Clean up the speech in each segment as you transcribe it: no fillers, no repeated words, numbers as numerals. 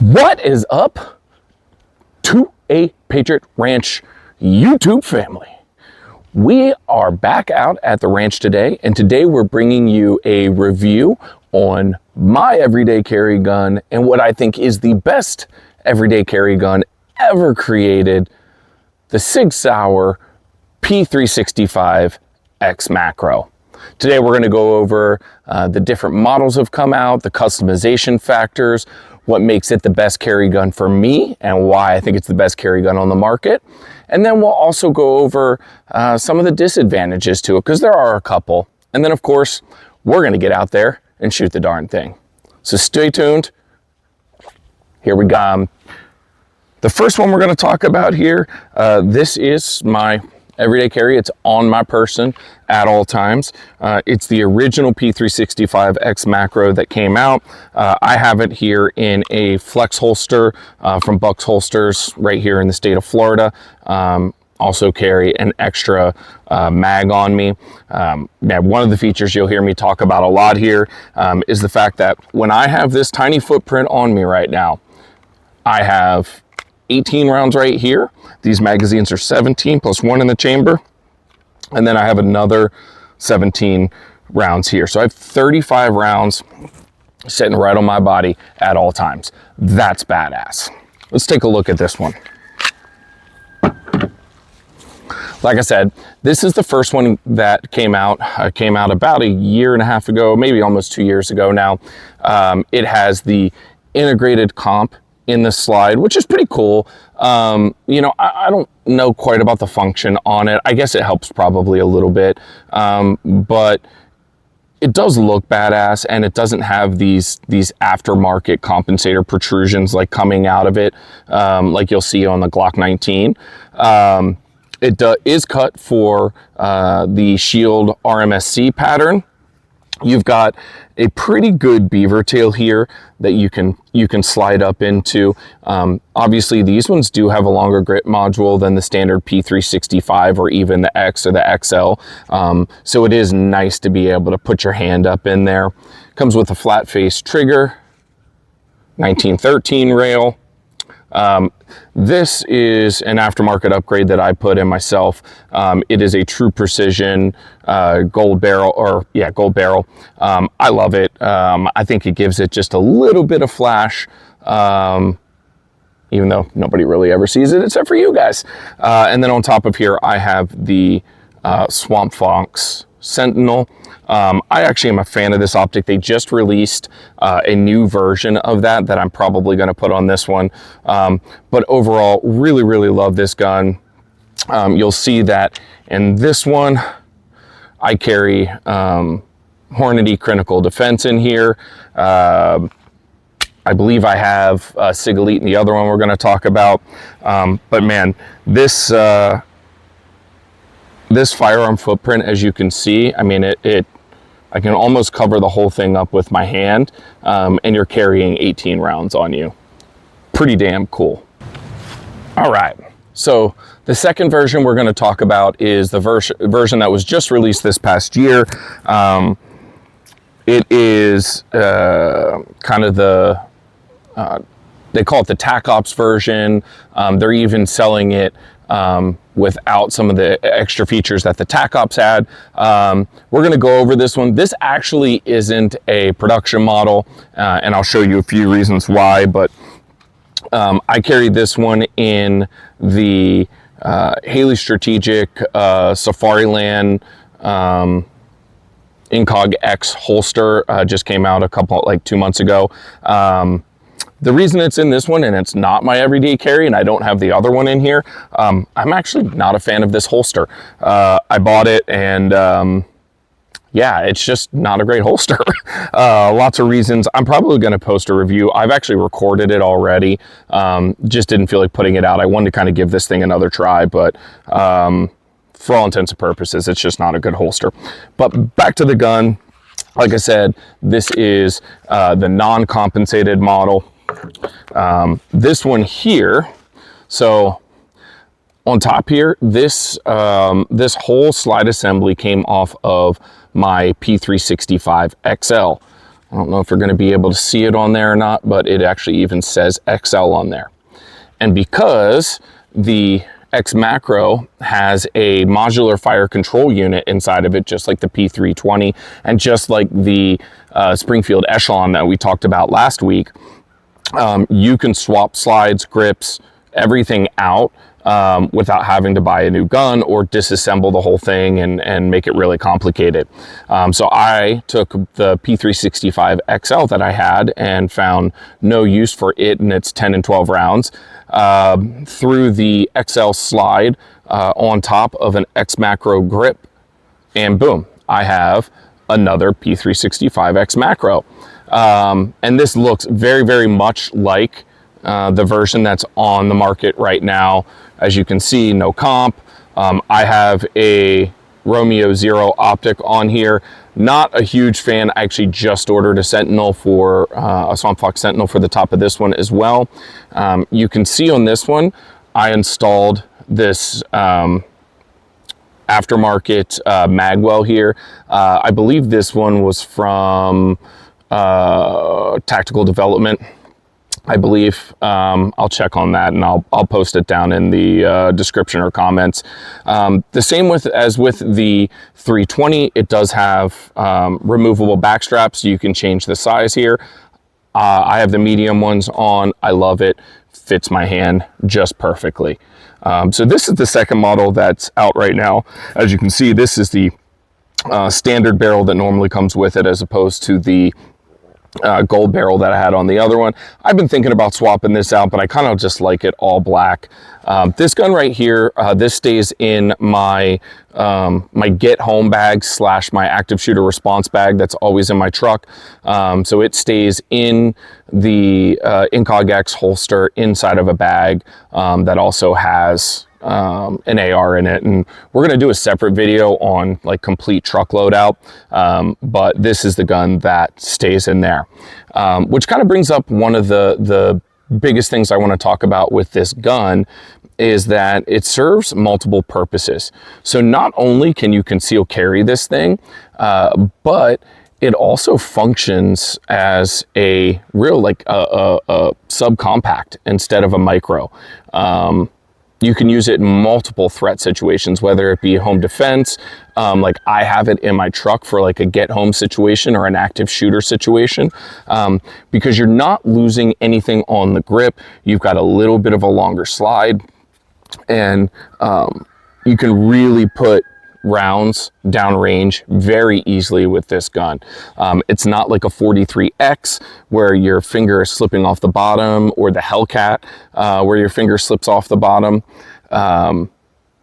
What is up to a Patriot Ranch YouTube family? We are back out at the ranch today, and today we're bringing you a review on my everyday carry gun and what I think is the best everyday carry gun ever created, the Sig Sauer P365 X-Macro. Today we're going to go over the different models have come out, the customization factors, what makes it the best carry gun for me and why I think it's the best carry gun on the market. And then we'll also go over some of the disadvantages to it, because there are a couple. And then of course, we're gonna get out there and shoot the darn thing. So stay tuned. Here we go. The first one we're gonna talk about here, this is my everyday carry. It's on my person at all times. It's the original P365 X-Macro that came out. I have it here in a flex holster from Buck's Holsters right here in the state of Florida. Also carry an extra mag on me. Now, one of the features you'll hear me talk about a lot here is the fact that when I have this tiny footprint on me right now, I have 18 rounds right here. These magazines are 17 plus one in the chamber. And then I have another 17 rounds here. So I have 35 rounds sitting right on my body at all times. That's badass. Let's take a look at this one. Like I said, this is the first one that came out about a year and a half ago, maybe almost 2 years ago now. It has the integrated comp in the slide, which is pretty cool. You know, I don't know quite about the function on it. I guess it helps probably a little bit, but it does look badass, and it doesn't have these aftermarket compensator protrusions like coming out of it, like you'll see on the Glock 19. It is cut for the Shield RMSC pattern. You've got a pretty good beaver tail here that you can slide up into. Obviously, these ones do have a longer grip module than the standard P365 or even the X or the XL. So it is nice to be able to put your hand up in there. Comes with a flat face trigger, 1913 rail. This is an aftermarket upgrade that I put in myself. It is a true precision gold barrel, gold barrel. I love it. I think it gives it just a little bit of flash, even though nobody really ever sees it except for you guys. And then on top of here, I have the Swamp Fox Sentinel. I actually am a fan of this optic. They just released a new version of that I'm probably going to put on this one. But overall, really, really love this gun. You'll see that in this one, I carry Hornady Critical Defense in here. I believe I have Sig Elite in the other one we're going to talk about. But man, this firearm footprint, as you can see, I mean, I can almost cover the whole thing up with my hand, and you're carrying 18 rounds on you. Pretty damn cool. All right, so the second version we're gonna talk about is the version that was just released this past year. It is kind of the, they call it the TAC Ops version. They're even selling it without some of the extra features that the TAC Ops had. We're gonna go over this one. This actually isn't a production model, and I'll show you a few reasons why, but I carried this one in the Haley Strategic Safariland Incog X holster. Just came out like 2 months ago. The reason it's in this one and it's not my everyday carry and I don't have the other one in here, I'm actually not a fan of this holster. I bought it and yeah, it's just not a great holster. Lots of reasons. I'm probably going to post a review. I've actually recorded it already. Just didn't feel like putting it out. I wanted to kind of give this thing another try, but for all intents and purposes, it's just not a good holster. But back to the gun. Like I said, this is the non-compensated model. This one here, so on top here, this this whole slide assembly came off of my P365 XL. I don't know if you're going to be able to see it on there or not, but it actually even says XL on there. And because the X-Macro has a modular fire control unit inside of it, just like the P320 and just like the Springfield Echelon that we talked about last week, you can swap slides, grips, everything out without having to buy a new gun or disassemble the whole thing and make it really complicated. So I took the P365 XL that I had and found no use for it and its 10 and 12 rounds through the XL slide on top of an X-Macro grip, and boom, I have another P365 X-Macro. And this looks very, very much like the version that's on the market right now. As you can see, no comp. I have a Romeo Zero optic on here. Not a huge fan. I actually just ordered a Sentinel for a Swamp Fox Sentinel for the top of this one as well. You can see on this one, I installed this aftermarket magwell here. I believe this one was from Tactical Development, I believe. I'll check on that and I'll post it down in the description or comments. The same as with the 320, it does have removable back straps. You can change the size here. I have the medium ones on. I love it. Fits my hand just perfectly. So this is the second model that's out right now. As you can see, this is the standard barrel that normally comes with it, as opposed to the gold barrel that I had on the other one. I've been thinking about swapping this out, but I kind of just like it all black. This gun right here, this stays in my my get home bag / my active shooter response bag that's always in my truck. So it stays in the Incog X holster inside of a bag that also has an AR in it, and we're going to do a separate video on like complete truck loadout, but this is the gun that stays in there, which kind of brings up one of the biggest things I want to talk about with this gun, is that it serves multiple purposes. So not only can you conceal carry this thing, but it also functions as a real like a subcompact instead of a micro. You can use it in multiple threat situations, whether it be home defense, like I have it in my truck for like a get home situation or an active shooter situation, because you're not losing anything on the grip. You've got a little bit of a longer slide, and you can really put rounds downrange very easily with this gun. It's not like a 43X where your finger is slipping off the bottom, or the Hellcat where your finger slips off the bottom.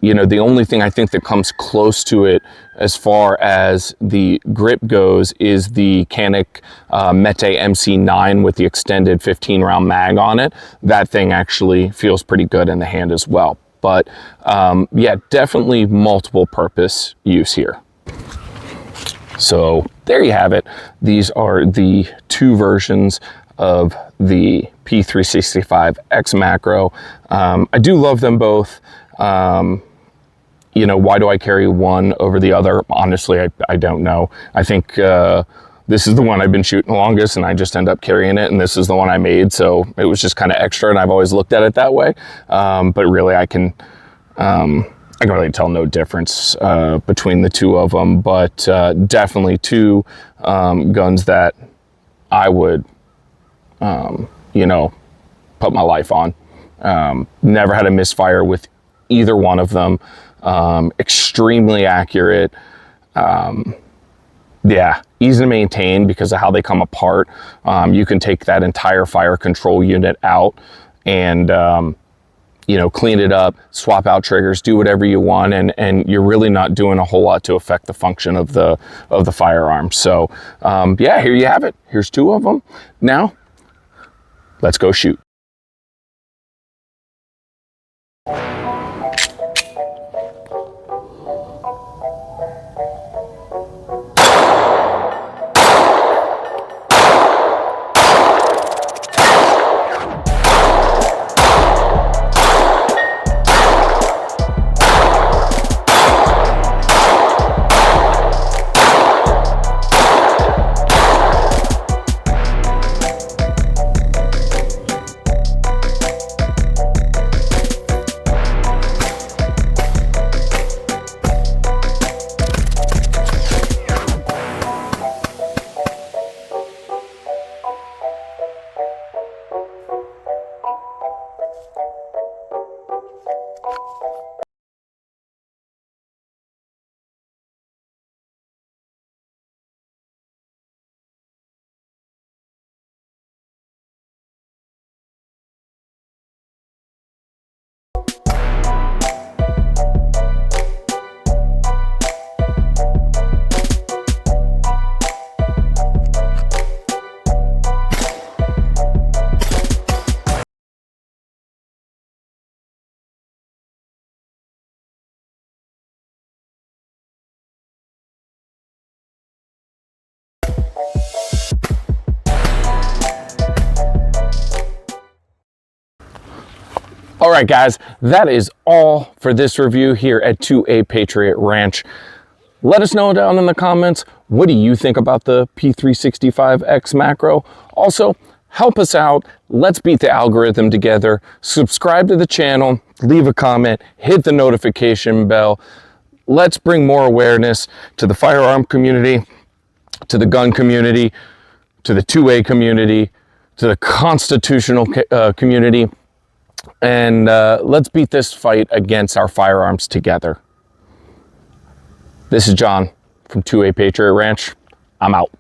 You know, the only thing I think that comes close to it as far as the grip goes is the Canik Mete MC9 with the extended 15 round mag on it. That thing actually feels pretty good in the hand as well. But yeah, definitely multiple purpose use here. So there you have it. These are the two versions of the P365 X-Macro. I do love them both. You know, why do I carry one over the other? Honestly, I don't know. I think this is the one I've been shooting the longest, and I just end up carrying it, and this is the one I made, so it was just kind of extra, and I've always looked at it that way. But really, I can really tell no difference between the two of them, but definitely two guns that I would, you know, put my life on. Never had a misfire with either one of them. Extremely accurate. Yeah, easy to maintain because of how they come apart. You can take that entire fire control unit out and you know, clean it up, swap out triggers, do whatever you want, and you're really not doing a whole lot to affect the function of the firearm. So yeah, here you have it. Here's 2 of them. Now, let's go shoot. All right, guys, that is all for this review here at 2A Patriot Ranch. Let us know down in the comments, what do you think about the P365 X-Macro? Also, help us out. Let's beat the algorithm together. Subscribe to the channel, leave a comment, hit the notification bell. Let's bring more awareness to the firearm community, to the gun community, to the 2A community, to the constitutional community. And let's beat this fight against our firearms together. This is John from 2A Patriot Ranch. I'm out.